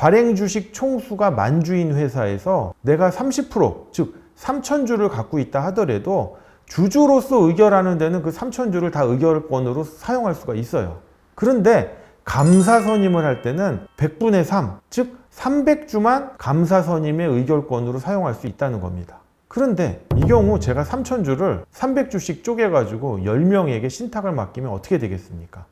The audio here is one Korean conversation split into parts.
발행 주식 총수가 만주인 회사에서 내가 30%, 즉 3,000주를 갖고 있다 하더라도 주주로서 의결하는 데는 그 3,000주를 다 의결권으로 사용할 수가 있어요. 그런데 감사 선임을 할 때는 100분의 3, 즉 300주만 감사 선임의 의결권으로 사용할 수 있다는 겁니다. 그런데 이 경우 제가 3,000주를 300주씩 쪼개가지고 10명에게 신탁을 맡기면 어떻게 되겠습니까?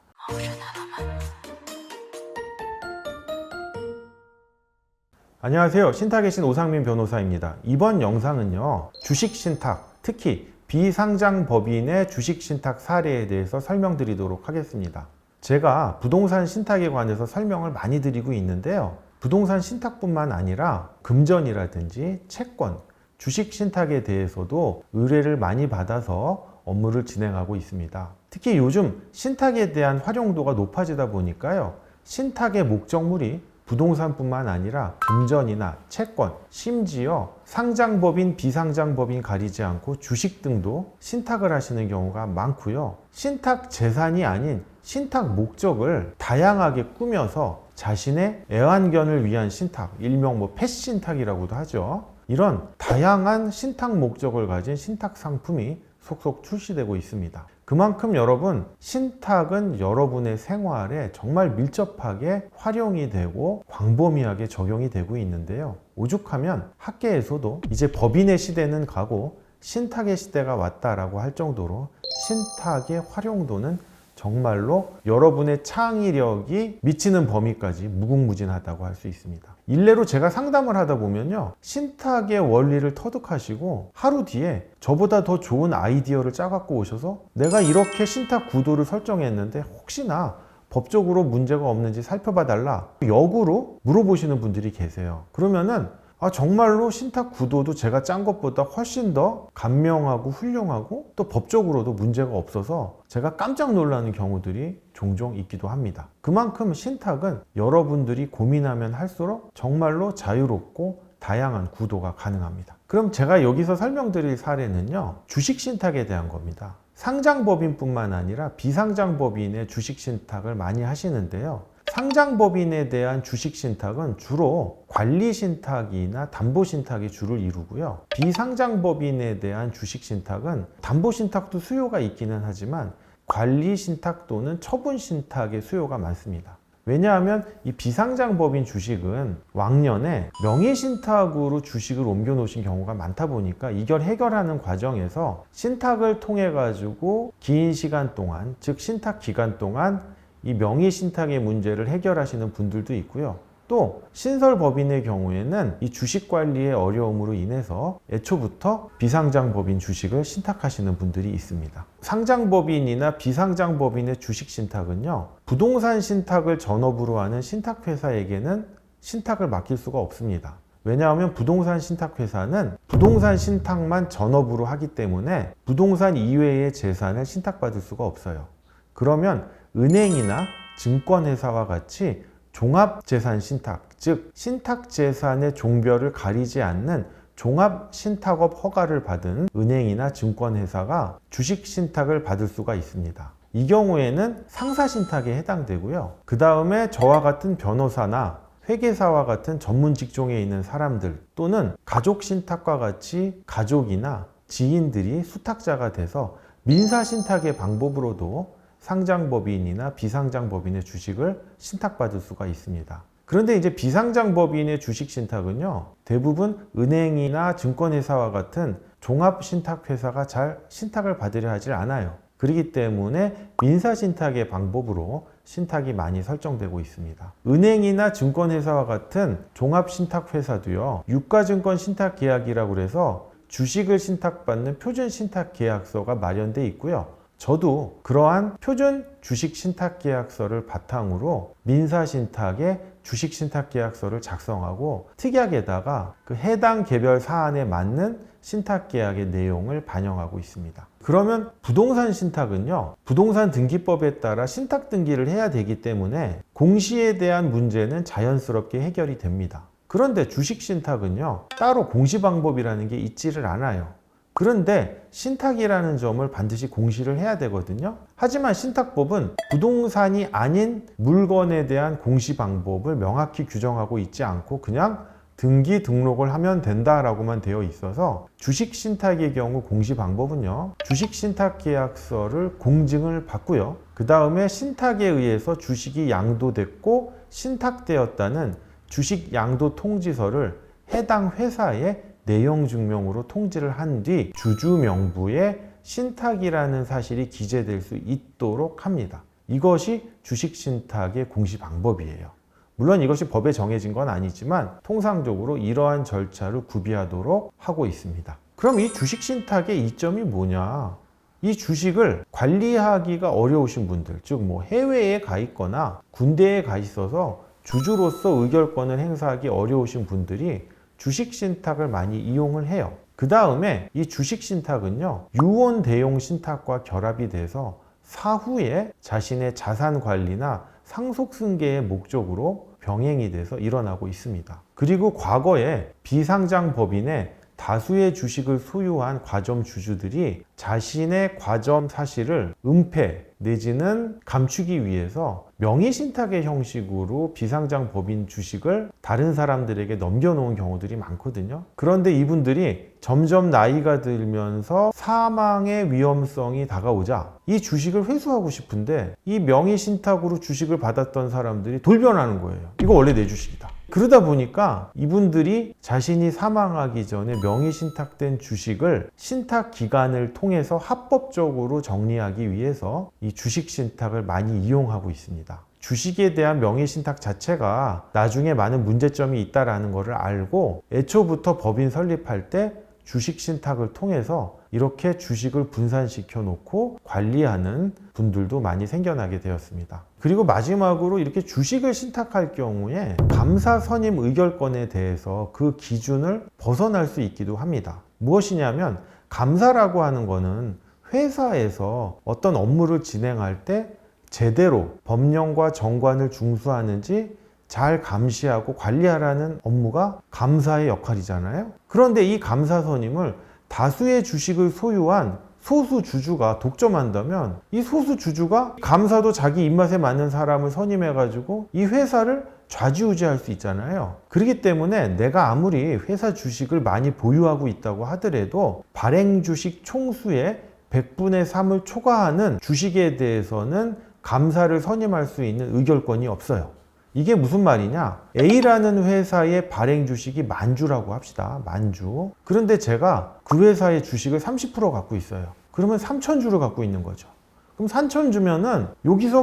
안녕하세요. 신탁의 신 오상민 변호사입니다. 이번 영상은요, 주식 신탁, 특히 비상장 법인의 주식 신탁 사례에 대해서 설명드리도록 하겠습니다. 제가 부동산 신탁에 관해서 설명을 많이 드리고 있는데요. 부동산 신탁뿐만 아니라 금전이라든지 채권, 주식 신탁에 대해서도 의뢰를 많이 받아서 업무를 진행하고 있습니다. 특히 요즘 신탁에 대한 활용도가 높아지다 보니까요, 신탁의 목적물이 부동산뿐만 아니라 금전이나 채권, 심지어 상장법인, 비상장법인 가리지 않고 주식 등도 신탁을 하시는 경우가 많고요. 신탁 재산이 아닌 신탁 목적을 다양하게 꾸며서 자신의 애완견을 위한 신탁, 일명 펫신탁이라고도 하죠. 이런 다양한 신탁 목적을 가진 신탁 상품이 속속 출시되고 있습니다. 그만큼 여러분, 신탁은 여러분의 생활에 정말 밀접하게 활용이 되고 광범위하게 적용이 되고 있는데요. 오죽하면 학계에서도 이제 법인의 시대는 가고 신탁의 시대가 왔다라고 할 정도로 신탁의 활용도는 정말로 여러분의 창의력이 미치는 범위까지 무궁무진하다고 할 수 있습니다. 일례로 제가 상담을 하다 보면요, 신탁의 원리를 터득하시고 하루 뒤에 저보다 더 좋은 아이디어를 짜갖고 오셔서 내가 이렇게 신탁 구도를 설정했는데 혹시나 법적으로 문제가 없는지 살펴봐 달라, 역으로 물어보시는 분들이 계세요. 그러면은 정말로 신탁 구도도 제가 짠 것보다 훨씬 더 간명하고 훌륭하고 또 법적으로도 문제가 없어서 제가 깜짝 놀라는 경우들이 종종 있기도 합니다. 그만큼 신탁은 여러분들이 고민하면 할수록 정말로 자유롭고 다양한 구도가 가능합니다. 그럼 제가 여기서 설명드릴 사례는요, 주식 신탁에 대한 겁니다. 상장법인뿐만 아니라 비상장법인의 주식 신탁을 많이 하시는데요. 상장법인에 대한 주식 신탁은 주로 관리 신탁이나 담보 신탁이 주를 이루고요. 비상장법인에 대한 주식 신탁은 담보 신탁도 수요가 있기는 하지만 관리 신탁 또는 처분 신탁의 수요가 많습니다. 왜냐하면 이 비상장법인 주식은 왕년에 명의 신탁으로 주식을 옮겨 놓으신 경우가 많다 보니까 이걸 해결하는 과정에서 신탁을 통해 가지고 긴 시간 동안, 즉 신탁 기간 동안 이 명의 신탁의 문제를 해결하시는 분들도 있고요. 또 신설법인의 경우에는 이 주식 관리의 어려움으로 인해서 애초부터 비상장법인 주식을 신탁하시는 분들이 있습니다. 상장법인이나 비상장법인의 주식 신탁은요, 부동산 신탁을 전업으로 하는 신탁회사에게는 신탁을 맡길 수가 없습니다. 왜냐하면 부동산 신탁회사는 부동산 신탁만 전업으로 하기 때문에 부동산 이외의 재산을 신탁받을 수가 없어요. 그러면 은행이나 증권회사와 같이 종합재산 신탁, 즉 신탁재산의 종별을 가리지 않는 종합신탁업 허가를 받은 은행이나 증권회사가 주식 신탁을 받을 수가 있습니다. 이 경우에는 상사신탁에 해당되고요. 그 다음에 저와 같은 변호사나 회계사와 같은 전문 직종에 있는 사람들 또는 가족신탁과 같이 가족이나 지인들이 수탁자가 돼서 민사신탁의 방법으로도 상장법인이나 비상장법인의 주식을 신탁받을 수가 있습니다. 그런데 이제 비상장법인의 주식 신탁은요, 대부분 은행이나 증권회사와 같은 종합신탁회사가 잘 신탁을 받으려 하질 않아요. 그렇기 때문에 민사신탁의 방법으로 신탁이 많이 설정되고 있습니다. 은행이나 증권회사와 같은 종합신탁회사도요, 유가증권 신탁계약이라고 해서 주식을 신탁받는 표준신탁계약서가 마련되어 있고요. 저도 그러한 표준 주식 신탁 계약서를 바탕으로 민사 신탁의 주식 신탁 계약서를 작성하고 특약에다가 그 해당 개별 사안에 맞는 신탁 계약의 내용을 반영하고 있습니다. 그러면 부동산 신탁은요, 부동산 등기법에 따라 신탁 등기를 해야 되기 때문에 공시에 대한 문제는 자연스럽게 해결이 됩니다. 그런데 주식 신탁은요, 따로 공시 방법이라는 게 있지를 않아요. 그런데 신탁이라는 점을 반드시 공시를 해야 되거든요. 하지만 신탁법은 부동산이 아닌 물건에 대한 공시 방법을 명확히 규정하고 있지 않고 그냥 등기 등록을 하면 된다라고만 되어 있어서 주식신탁의 경우 공시 방법은요, 주식신탁계약서를 공증을 받고요, 그 다음에 신탁에 의해서 주식이 양도됐고 신탁되었다는 주식양도통지서를 해당 회사에 내용 증명으로 통지를 한 뒤 주주 명부에 신탁이라는 사실이 기재될 수 있도록 합니다. 이것이 주식신탁의 공시 방법이에요. 물론 이것이 법에 정해진 건 아니지만 통상적으로 이러한 절차를 구비하도록 하고 있습니다. 그럼 이 주식신탁의 이점이 뭐냐? 이 주식을 관리하기가 어려우신 분들, 즉 해외에 가 있거나 군대에 가 있어서 주주로서 의결권을 행사하기 어려우신 분들이 주식신탁을 많이 이용을 해요. 그 다음에 이 주식신탁은요, 유언 대용 신탁과 결합이 돼서 사후에 자신의 자산 관리나 상속승계의 목적으로 병행이 돼서 일어나고 있습니다. 그리고 과거에 비상장 법인의 다수의 주식을 소유한 과점 주주들이 자신의 과점 사실을 은폐 내지는 감추기 위해서 명의신탁의 형식으로 비상장 법인 주식을 다른 사람들에게 넘겨놓은 경우들이 많거든요. 그런데 이분들이 점점 나이가 들면서 사망의 위험성이 다가오자 이 주식을 회수하고 싶은데 이 명의신탁으로 주식을 받았던 사람들이 돌변하는 거예요. 이거 원래 내 주식이다. 그러다 보니까 이분들이 자신이 사망하기 전에 명의신탁된 주식을 신탁기관을 통해서 합법적으로 정리하기 위해서 이 주식신탁을 많이 이용하고 있습니다. 주식에 대한 명의신탁 자체가 나중에 많은 문제점이 있다는 것을 알고 애초부터 법인 설립할 때 주식신탁을 통해서 이렇게 주식을 분산시켜 놓고 관리하는 분들도 많이 생겨나게 되었습니다. 그리고 마지막으로 이렇게 주식을 신탁할 경우에 감사 선임 의결권에 대해서 그 기준을 벗어날 수 있기도 합니다. 무엇이냐면 감사라고 하는 거는 회사에서 어떤 업무를 진행할 때 제대로 법령과 정관을 준수하는지 잘 감시하고 관리하라는 업무가 감사의 역할이잖아요. 그런데 이 감사 선임을 다수의 주식을 소유한 소수 주주가 독점한다면 이 소수 주주가 감사도 자기 입맛에 맞는 사람을 선임해가지고 이 회사를 좌지우지할 수 있잖아요. 그렇기 때문에 내가 아무리 회사 주식을 많이 보유하고 있다고 하더라도 발행 주식 총수의 100분의 3을 초과하는 주식에 대해서는 감사를 선임할 수 있는 의결권이 없어요. 이게 무슨 말이냐? A라는 회사의 발행 주식이 만주라고 합시다. 만주. 그런데 제가 그 회사의 주식을 30% 갖고 있어요. 그러면 3,000주를 갖고 있는 거죠. 그럼 3,000주면은 여기서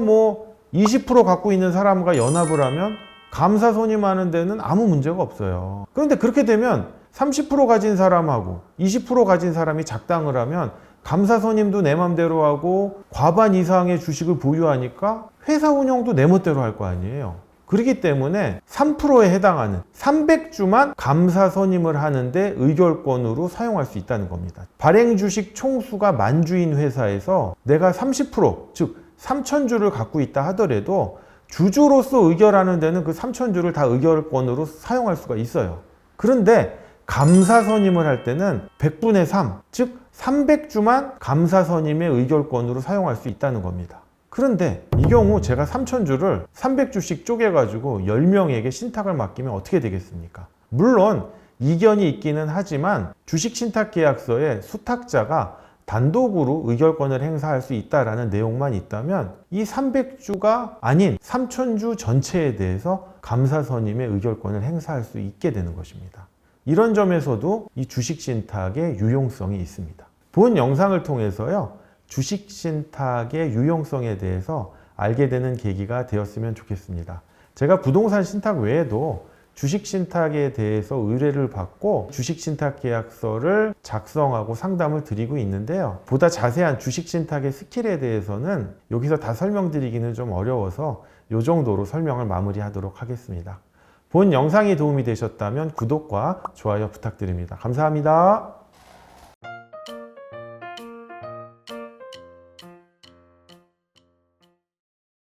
20% 갖고 있는 사람과 연합을 하면 감사 선임하는 데는 아무 문제가 없어요. 그런데 그렇게 되면 30% 가진 사람하고 20% 가진 사람이 작당을 하면 감사 선임도 내 맘대로 하고 과반 이상의 주식을 보유하니까 회사 운영도 내 멋대로 할 거 아니에요. 그렇기 때문에 3%에 해당하는 300주만 감사 선임을 하는데 의결권으로 사용할 수 있다는 겁니다. 발행 주식 총수가 만주인 회사에서 내가 30%, 즉 3,000주를 갖고 있다 하더라도 주주로서 의결하는 데는 그 3,000주를 다 의결권으로 사용할 수가 있어요. 그런데 감사 선임을 할 때는 100분의 3, 즉 300주만 감사 선임의 의결권으로 사용할 수 있다는 겁니다. 그런데 이 경우 제가 3,000주를 300주씩 쪼개가지고 10명에게 신탁을 맡기면 어떻게 되겠습니까? 물론 이견이 있기는 하지만 주식신탁계약서에 수탁자가 단독으로 의결권을 행사할 수 있다는 내용만 있다면 이 300주가 아닌 3,000주 전체에 대해서 감사 선임의 의결권을 행사할 수 있게 되는 것입니다. 이런 점에서도 이 주식신탁의 유용성이 있습니다. 본 영상을 통해서요, 주식신탁의 유용성에 대해서 알게 되는 계기가 되었으면 좋겠습니다. 제가 부동산 신탁 외에도 주식신탁에 대해서 의뢰를 받고 주식신탁계약서를 작성하고 상담을 드리고 있는데요. 보다 자세한 주식신탁의 스킬에 대해서는 여기서 다 설명드리기는 좀 어려워서 이 정도로 설명을 마무리하도록 하겠습니다. 본 영상이 도움이 되셨다면 구독과 좋아요 부탁드립니다. 감사합니다.